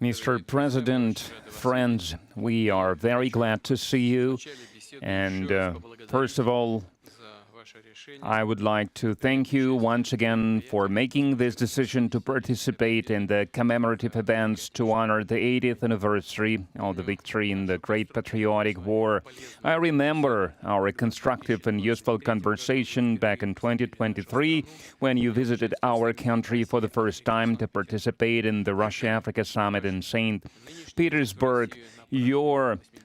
Mr. President, friends, we are very glad to see you. And first of all, I would like to thank you once again for making this decision to participate in the commemorative events to honor the 80th anniversary of the victory in the Great Patriotic War. I remember our constructive and useful conversation back in 2023 when you visited our country for the first time to participate in the Russia-Africa Summit in St. Petersburg.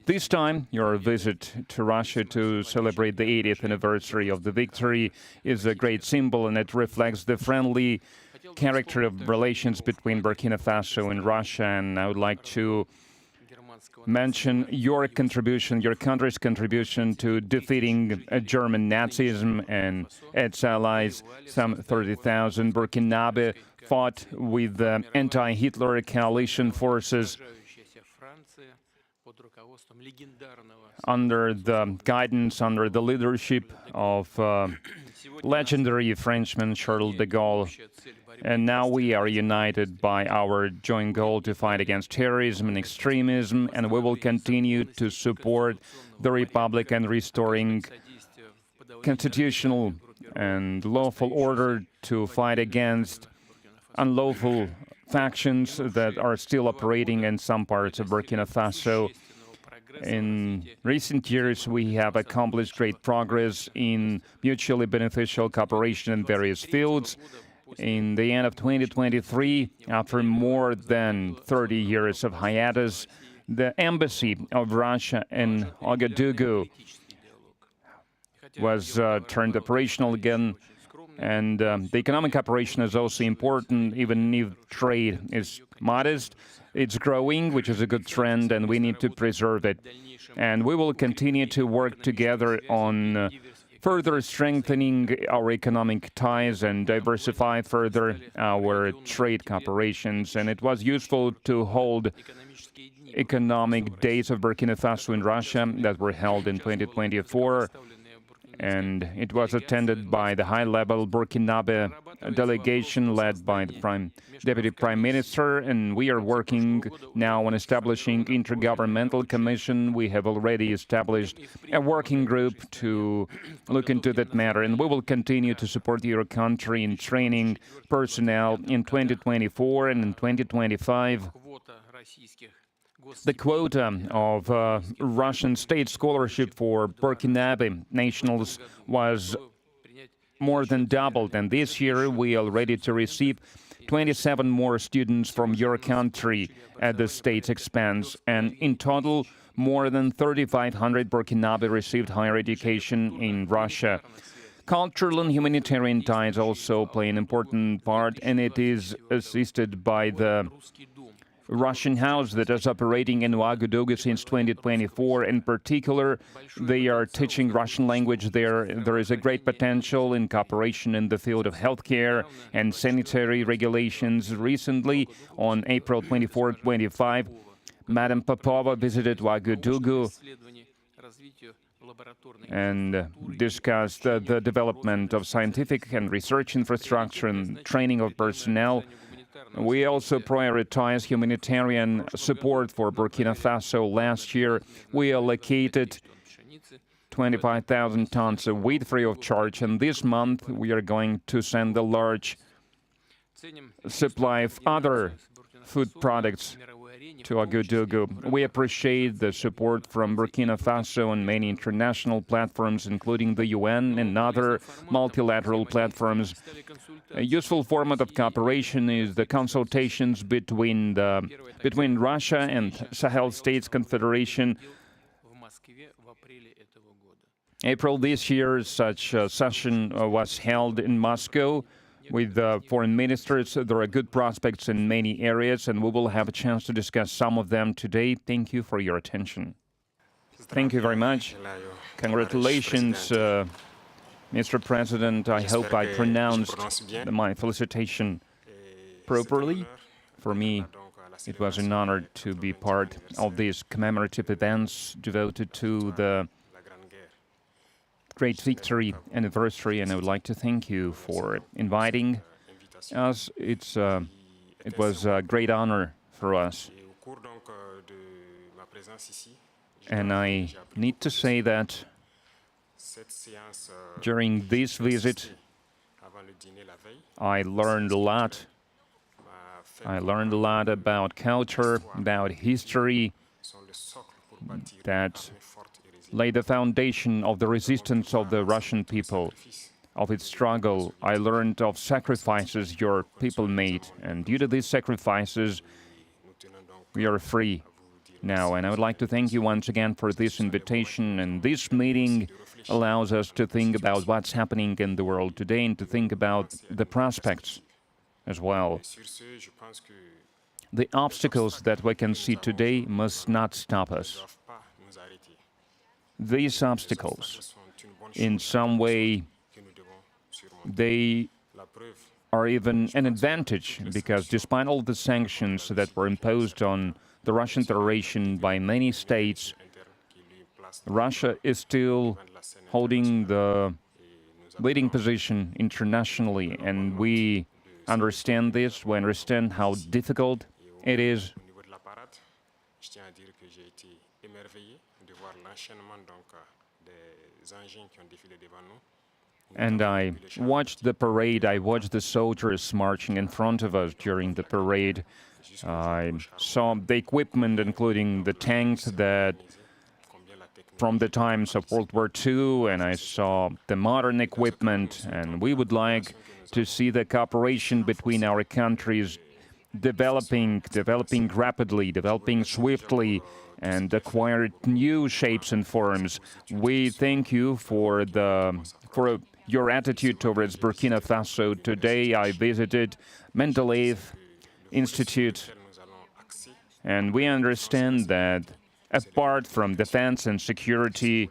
This time, your visit to Russia to celebrate the 80th anniversary of the victory is a great symbol, and it reflects the friendly character of relations between Burkina Faso and Russia. And I would like to mention your contribution, your country's contribution to defeating German Nazism and its allies. Some 30,000 Burkinabe fought with the anti-Hitler coalition forces under the guidance, under the leadership of legendary Frenchman Charles de Gaulle. And now we are united by our joint goal to fight against terrorism and extremism, and we will continue to support the Republic and restoring constitutional and lawful order, to fight against unlawful factions that are still operating in some parts of Burkina Faso. In recent years, we have accomplished great progress in mutually beneficial cooperation in various fields. In the end of 2023, after more than 30 years of hiatus, the embassy of Russia in Ouagadougou was turned operational again. And the economic operation is also important, even if trade is modest. It's growing, which is a good trend, and we need to preserve it. And we will continue to work together on further strengthening our economic ties and diversify further our trade cooperations. And it was useful to hold economic days of Burkina Faso in Russia that were held in 2024. And it was attended by the high-level Burkinabe delegation led by the Deputy Prime Minister, and we are working now on establishing intergovernmental commission. We have already established a working group to look into that matter, and we will continue to support your country in training personnel in 2024 and in 2025. The quota of Russian state scholarship for Burkinabe nationals was more than doubled, and this year we are ready to receive 27 more students from your country at the state's expense, and in total, more than 3,500 Burkinabe received higher education in Russia. Cultural and humanitarian ties also play an important part, and it is assisted by the Russian house that is operating in Ouagadougou since 2024. In particular, they are teaching Russian language there. There is a great potential in cooperation in the field of healthcare and sanitary regulations. Recently, on April 24-25, Madam Popova visited Ouagadougou and discussed the development of scientific and research infrastructure and training of personnel. We also prioritize humanitarian support for Burkina Faso. Last year, we allocated 25,000 tons of wheat free of charge, and this month we are going to send a large supply of other food products to Ouagadougou. We appreciate the support from Burkina Faso and many international platforms, including the UN and other multilateral platforms. A useful format of cooperation is the consultations between Russia and Sahel States Confederation. April this year, such a session was held in Moscow with foreign ministers. There are good prospects in many areas, and we will have a chance to discuss some of them today. Thank you for your attention. Thank you very much. Congratulations, Mr. President. I hope I pronounced my felicitation properly. For me, it was an honor to be part of these commemorative events devoted to the great victory anniversary, and I would like to thank you for inviting us. It's It was a great honor for us. And I need to say that during this visit, I learned a lot. I learned a lot about culture, about history, that laid the foundation of the resistance of the Russian people, of its struggle. I learned of sacrifices your people made, and due to these sacrifices, we are free now. And I would like to thank you once again for this invitation, and this meeting allows us to think about what's happening in the world today and to think about the prospects as well. The obstacles that we can see today must not stop us. These obstacles, in some way, they are even an advantage, because despite all the sanctions that were imposed on the Russian Federation by many states, Russia is still holding the leading position internationally, and we understand this. We understand how difficult it is. And I watched the parade, I watched the soldiers marching in front of us during the parade. I saw the equipment, including the tanks that from the times of World War II, and I saw the modern equipment, and we would like to see the cooperation between our countries developing rapidly, developing swiftly, and acquire new shapes and forms. We thank you for your attitude towards Burkina Faso. Today I visited Mendeleev Institute, and we understand that apart from defense and security,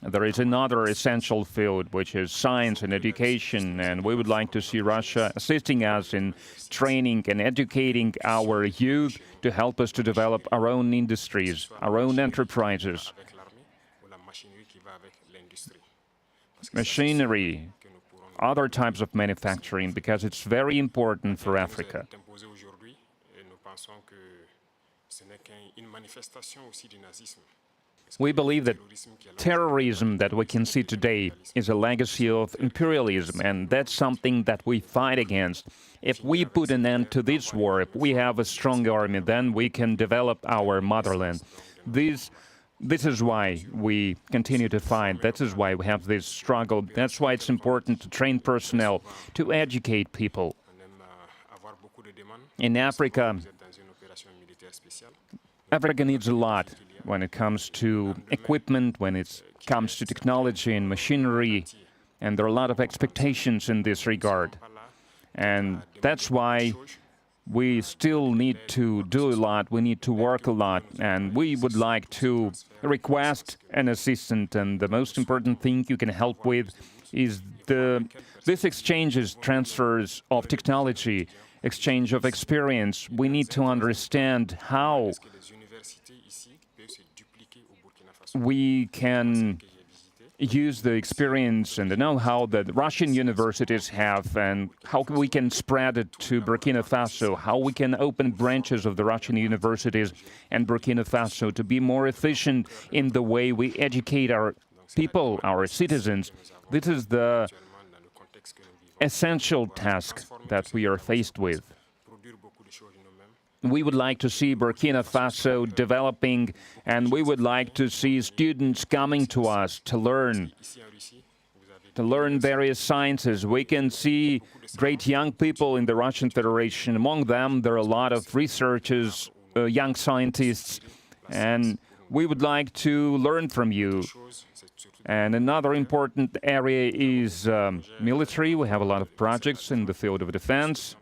there is another essential field, which is science and education, and we would like to see Russia assisting us in training and educating our youth to help us to develop our own industries, our own enterprises. Machinery, other types of manufacturing, because it's very important for Africa. We believe that terrorism that we can see today is a legacy of imperialism, and that's something that we fight against. If we put an end to this war, if we have a strong army, then we can develop our motherland. This is why we continue to fight. That is why we have this struggle. That's why it's important to train personnel, to educate people. In Africa, Africa needs a lot when it comes to equipment, when it comes to technology and machinery, and there are a lot of expectations in this regard. And that's why we still need to do a lot, we need to work a lot, and we would like to request an assistant, and the most important thing you can help with is this exchanges, transfers of technology, exchange of experience. We need to understand how we can use the experience and the know-how that Russian universities have, and how we can spread it to Burkina Faso, how we can open branches of the Russian universities and Burkina Faso to be more efficient in the way we educate our people, our citizens. This is the essential task that we are faced with. We would like to see Burkina Faso developing, and we would like to see students coming to us to learn various sciences. We can see great young people in the Russian Federation. Among them, there are a lot of researchers, young scientists, and we would like to learn from you. And another important area is military. We have a lot of projects in the field of defense.